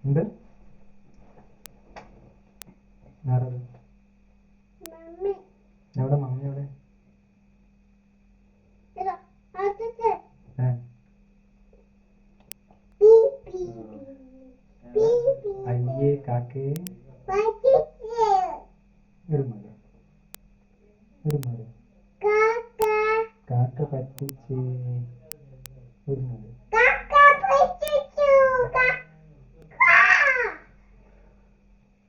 എന്ത് എവിടെ മമ്മി എവിടെ അയ്യേ കാക്കേ ഒരു മരം ഒരു മരം കാക്ക പറ്റിച്ച് ഒരു മരം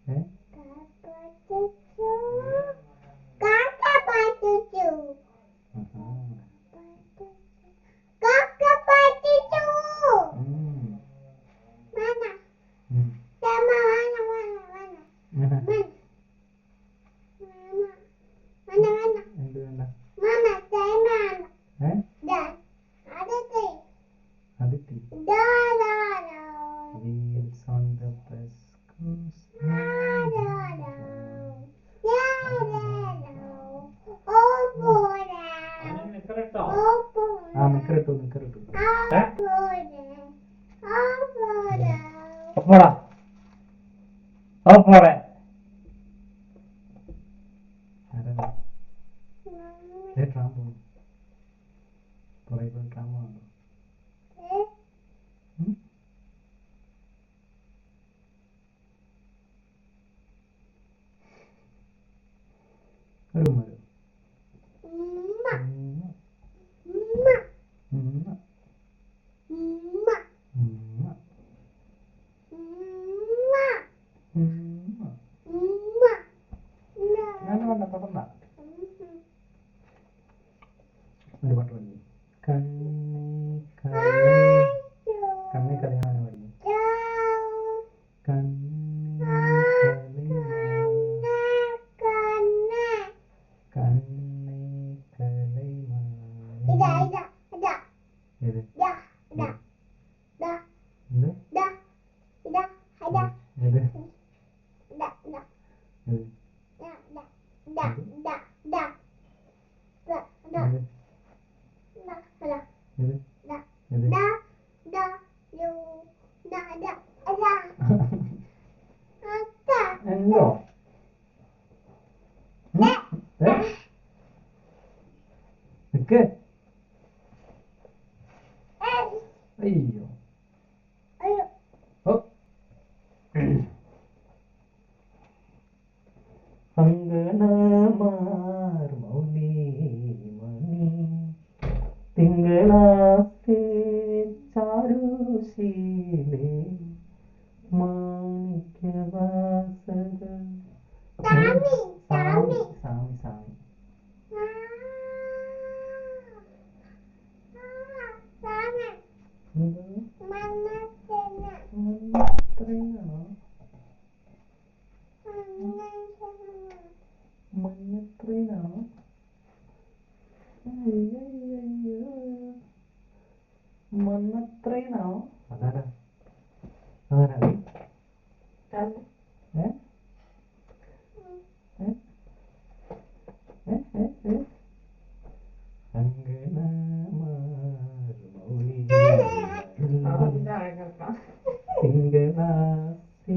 ഏ എന്ത് വേണ്ട അതിട്ടി wheels on the bus goes ആ നിക്കറിട്ടു പോടാ പോടെ ട്രാം പോകും പുറകെ ട്രാം പോകുന്നുണ്ടോ ഒരു മരം വേണ്ട തൊടണ്ട ഒരു പാട്ട് പാടി കണ്ണി കലയാണ് പാടി എന്തോ നിക്ക് അയ്യോ അങ്കണമാർ മൗലി മണി തിങ്കളാത്തെ ചാരുശീലേ മാണിക്യവാസക സാമി മഞ്ഞത്രയിലാണോ മണ്ണത്രയിലാണോ അതാരാ തിങ്കളാസേ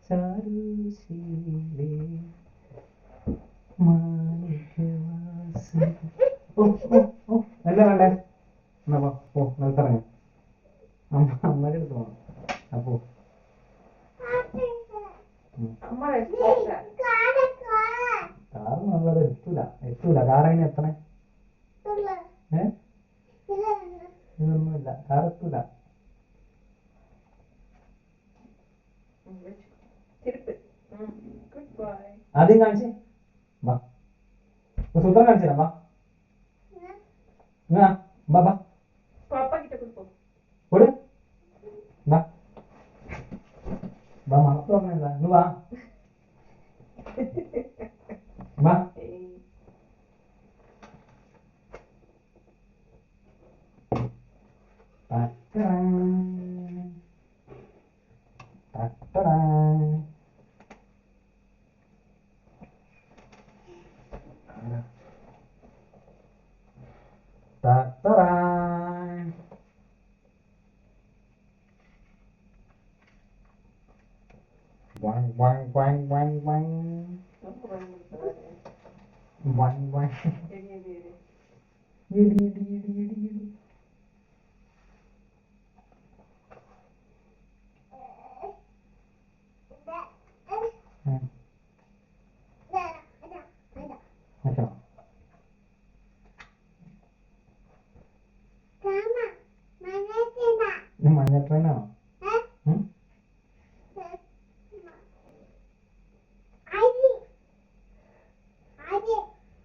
ചാരുശീലേ മാണിക്യവാസക എന്താ വേണ്ടേ എന്നാ പോ നിലത്തിറങ്ങ അമ്മയുടെ അടുത്ത് പോണം അപ്പോ കാറ് നല്ലത് എത്തൂല കാറെങ്ങനെ എത്തണേ ഇതൊന്നുമില്ല കാർ എത്തൂല ആദ്യം കാണിച്ചേ വാ സൂത്രം കാണിച്ചാ വാ വാ കൊടു വാ മണത്ത് പറഞ്ഞ ഇന്ന് വാ വാ Quang quang quang quang quang. Quang quang. Yedi yedi yedi yedi yedi. Macam. Mana mana? Hmm?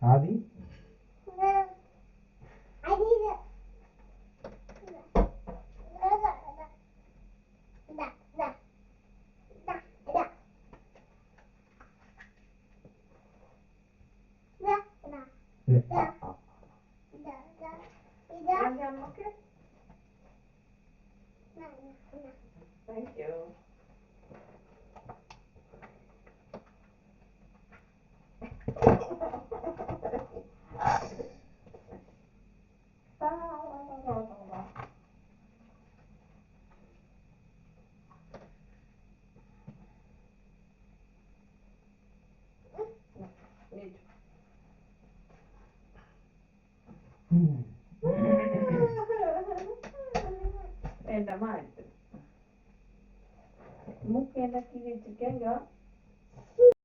Adi? Ya. Thank you. Need. Enda maito. Mukkeen näki vitsi kenkä?